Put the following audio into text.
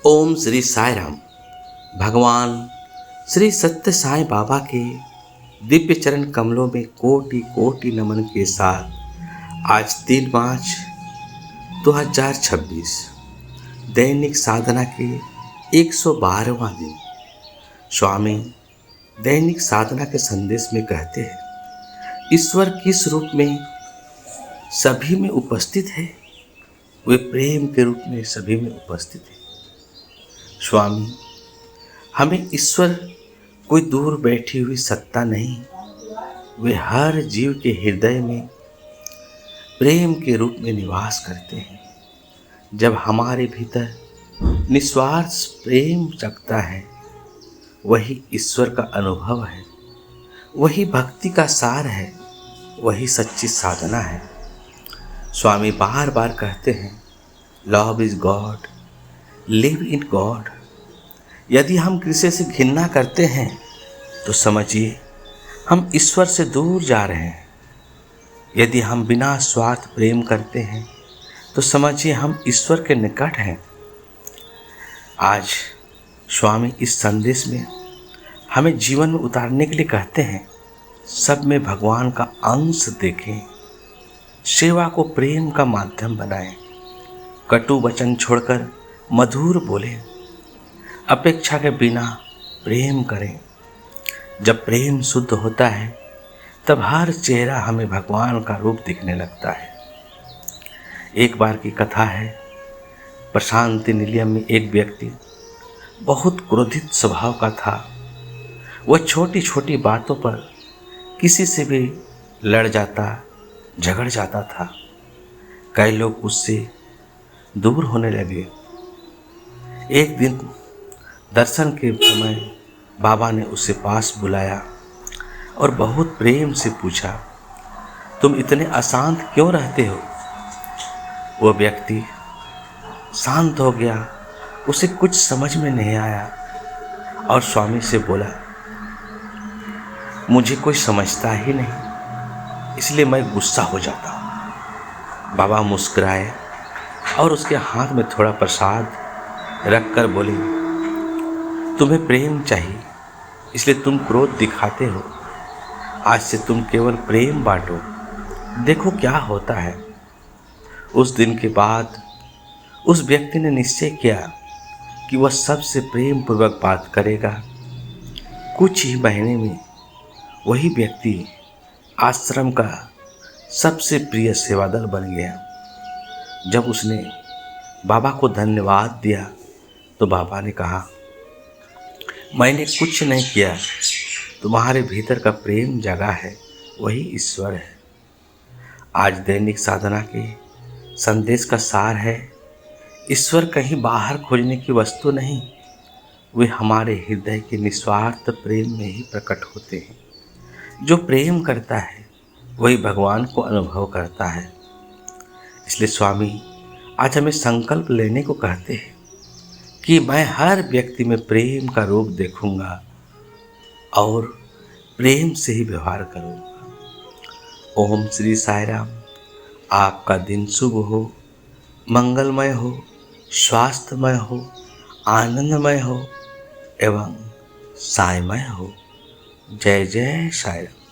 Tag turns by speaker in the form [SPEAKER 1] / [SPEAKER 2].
[SPEAKER 1] ओम श्री साई राम। भगवान श्री सत्य साईं बाबा के दिव्य चरण कमलों में कोटि कोटि नमन के साथ आज 3 मार्च 2026 दैनिक साधना के 112वां दिन। स्वामी दैनिक साधना के संदेश में कहते हैं, ईश्वर किस रूप में सभी में उपस्थित है? वे प्रेम के रूप में सभी में उपस्थित है। स्वामी, हमें ईश्वर कोई दूर बैठी हुई सत्ता नहीं, वे हर जीव के हृदय में प्रेम के रूप में निवास करते हैं। जब हमारे भीतर निस्वार्थ प्रेम जगता है, वही ईश्वर का अनुभव है, वही भक्ति का सार है, वही सच्ची साधना है। स्वामी बार बार कहते हैं, love is God, live in God. यदि हम किसी से घृणा करते हैं तो समझिए हम ईश्वर से दूर जा रहे हैं। यदि हम बिना स्वार्थ प्रेम करते हैं तो समझिए हम ईश्वर के निकट हैं। आज स्वामी इस संदेश में हमें जीवन में उतारने के लिए कहते हैं, सब में भगवान का अंश देखें, सेवा को प्रेम का माध्यम बनाएं, कटु वचन छोड़कर मधुर बोलें, अपेक्षा के बिना प्रेम करें। जब प्रेम शुद्ध होता है तब हर चेहरा हमें भगवान का रूप दिखने लगता है। एक बार की कथा है, प्रशांति निलयम में एक व्यक्ति बहुत क्रोधित स्वभाव का था। वह छोटी छोटी बातों पर किसी से भी लड़ जाता, झगड़ जाता था। कई लोग उससे दूर होने लगे। एक दिन दर्शन के समय बाबा ने उसे पास बुलाया और बहुत प्रेम से पूछा, तुम इतने अशांत क्यों रहते हो? वो व्यक्ति शांत हो गया, उसे कुछ समझ में नहीं आया और स्वामी से बोला, मुझे कोई समझता ही नहीं, इसलिए मैं गुस्सा हो जाता हूँ। बाबा मुस्कुराए और उसके हाथ में थोड़ा प्रसाद रखकर बोले, तुम्हें प्रेम चाहिए इसलिए तुम क्रोध दिखाते हो, आज से तुम केवल प्रेम बांटो, देखो क्या होता है। उस दिन के बाद उस व्यक्ति ने निश्चय किया कि वह सबसे प्रेम पूर्वक बात करेगा। कुछ ही महीने में वही व्यक्ति आश्रम का सबसे प्रिय सेवादल बन गया। जब उसने बाबा को धन्यवाद दिया तो बाबा ने कहा, मैंने कुछ नहीं किया, तुम्हारे भीतर का प्रेम जगा है, वही ईश्वर है। आज दैनिक साधना के संदेश का सार है, ईश्वर कहीं बाहर खोजने की वस्तु नहीं, वे हमारे हृदय के निस्वार्थ प्रेम में ही प्रकट होते हैं। जो प्रेम करता है वही भगवान को अनुभव करता है। इसलिए स्वामी आज हमें संकल्प लेने को कहते हैं कि मैं हर व्यक्ति में प्रेम का रूप देखूंगा और प्रेम से ही व्यवहार करूंगा। ओम श्री साई राम। आपका दिन शुभ हो, मंगलमय हो, स्वास्थ्यमय हो, आनंदमय हो एवं साईमय हो। जय जय साई राम।